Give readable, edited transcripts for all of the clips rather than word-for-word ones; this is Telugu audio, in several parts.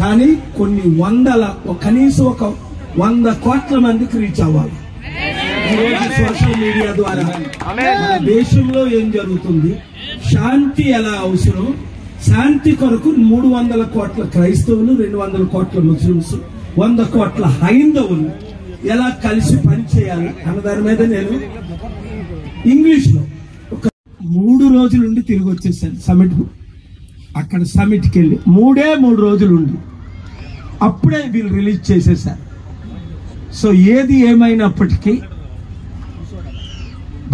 కానీ కొన్ని వందల కనీసం ఒక 100 కోట్ల మందికి రీచ్ అవ్వాలి. ఈరోజు సోషల్ మీడియా ద్వారా మన దేశంలో ఏం జరుగుతుంది, శాంతి ఎలా అవసరం, శాంతి కొరకు 300 కోట్ల క్రైస్తవులు, 200 కోట్ల ముస్లింస్, 100 కోట్ల హైందవులు ఎలా కలిసి పనిచేయాలి అన్న దాని మీద నేను ఇంగ్లీష్ లో ఒక 3 రోజులుండి తిరిగి వచ్చేసాను సమిట్. అక్కడ సమిట్కి వెళ్ళి 3 రోజులు ఉండి అప్పుడే వీళ్ళు రిలీజ్ చేసేసారు. సో ఏది ఏమైనప్పటికీ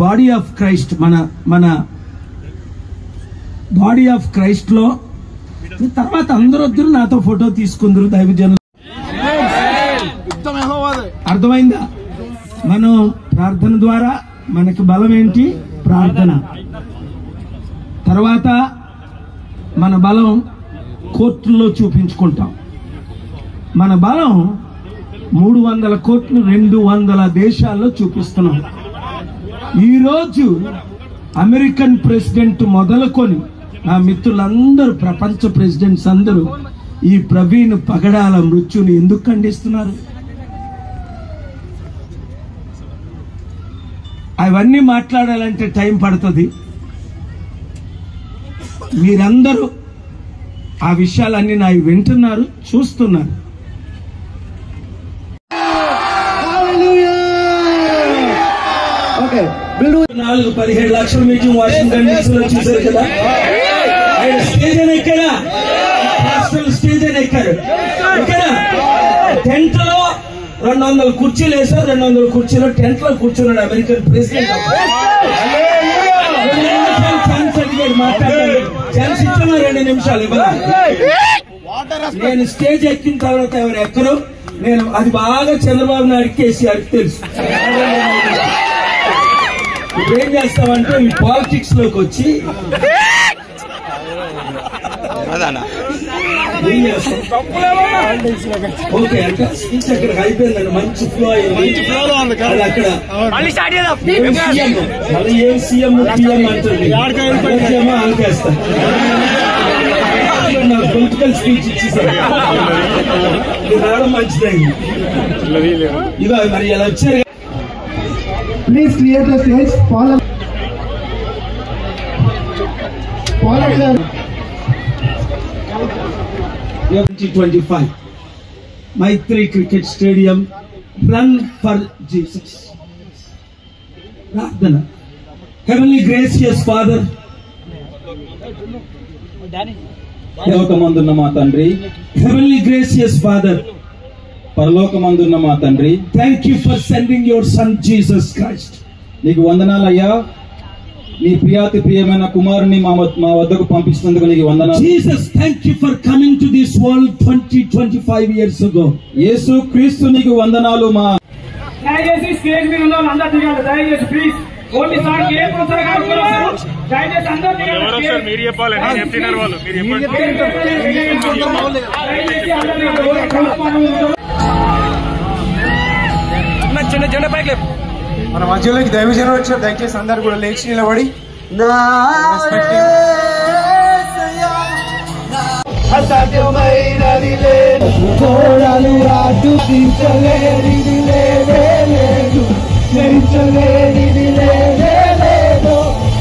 బాడీ ఆఫ్ క్రైస్ట్, మన బాడీ ఆఫ్ క్రైస్ట్ లో తర్వాత అందరూ నాతో ఫోటో తీసుకుందరు దైవజనులు. అర్థమైందా? మనం ప్రార్థన ద్వారా మనకి బలం ఏంటి? ప్రార్థన. తర్వాత మన బలం కోర్టుల్లో చూపించుకుంటాం. మన బలం 300 కోట్లు 200 దేశాల్లో చూపిస్తున్నాం. ఈరోజు అమెరికన్ ప్రెసిడెంట్ మొదలుకొని నా మిత్రులందరూ, ప్రపంచ ప్రెసిడెంట్స్ అందరూ ఈ ప్రవీణ్ పగడాల మృత్యుని ఎందుకు ఖండిస్తున్నారు? అవన్నీ మాట్లాడాలంటే టైం పడుతుంది. మీరందరూ ఆ విషయాలన్నీ నా వింటున్నారు, చూస్తున్నారు. 4-17 లక్షల మీటింగ్ వాషింగ్టన్ డీసీలో చూశారు కదా. ఆయన స్టేజ్ అని ఎక్కడా, స్టేజ్ అని ఎక్కారు. ఇక్కడ టెంట్ లో 200 కుర్చీలు వేశారు. 200 కుర్చీలో టెంట్ లో కూర్చున్నాడు అమెరికన్ ప్రెసిడెంట్. ఛాన్స్ అడిగాడు, మాట్లాడాడు. ఛాన్స్ ఇచ్చిన 2 నిమిషాలు ఇవ్వాలి. నేను స్టేజ్ ఎక్కిన తర్వాత ఎవరు ఎక్కరు, నేను అది బాగా చంద్రబాబు నాయుడు, కేసీఆర్కి తెలుసు. ఇప్పుడు ఏం చేస్తామంటే ఈ పాలిటిక్స్ లోకి వచ్చి ఓకే అంటే స్పీచ్ అక్కడికి అయిపోయిందండి, మంచి ఫ్లో అయింది. అక్కడ మళ్ళీ ఏం సీఎం పిఎం అంటుంది, ఆలకేస్తాను. నాకు పొలిటికల్ స్పీచ్ ఇచ్చేసారు, రావడం మంచిదైంది. ఇదో మరి ఇలా వచ్చారు. Please clear the stage. Follow. 2025 Maitri Cricket Stadium, Run for Jesus. Pradhana. Heavenly gracious Father, పరలోకమందున్న మా తండ్రి, Heavenly gracious Father, పరలోకమందున్న మా తండ్రి, thank you for sending your son Jesus Christ. నీకు వందనాలయ్యా. నీ ప్రియమైన కుమారుని మా వద్దకు పంపిస్తున్నందుకు నీకు వందనాలు. Jesus, thank you for coming to this world 20-25 years ago. యేసు క్రీస్తు నీకు వందనాలు. మా దయచేసి స్టేజ్ మీద ఉన్న అందరూ దిగాలి. దయచేసి please only sir a professor గారు దయచేసి అందరూ దిగాలి. మీరు చెప్పాలి, నేను చెప్తున్నారు వాళ్ళు. మీరు చిన్న పైకి మన మధ్యలోకి దైవజనుడు వచ్చారు. దయచేసి అందరు కూడా లేచి నిలబడి అసాధ్యమైనది లేదు, కోడలు అడ్డుదించలేనిది లేదే లేదు, జయించలేనిది లేదే లేదు,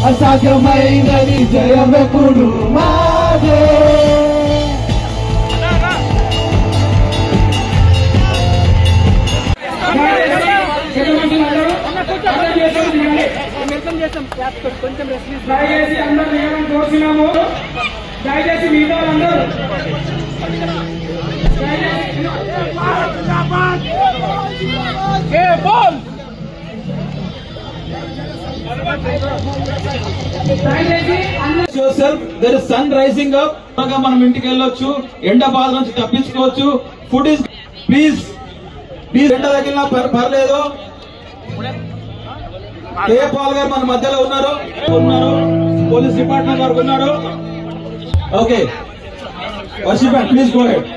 అసాధ్యమైనది జయమెప్పుడు మాదే. దయచేసి అందరూ దిగడం కోరుతున్నాము. దయచేసి మిగతా అందరూ there is sun rising up. మనం ఇంటికి వెళ్ళొచ్చు, ఎండ బాధ నుంచి తప్పించుకోవచ్చు. ఫుడ్ ఇస్ ప్లీజ్ ఎండ తగిలినా పర్లేదు. ఏ పాల్ గారు మన మధ్యలో ఉన్నారు, పోలీస్ డిపార్ట్మెంట్ వారు ఉన్నారు. Okay worship please go head.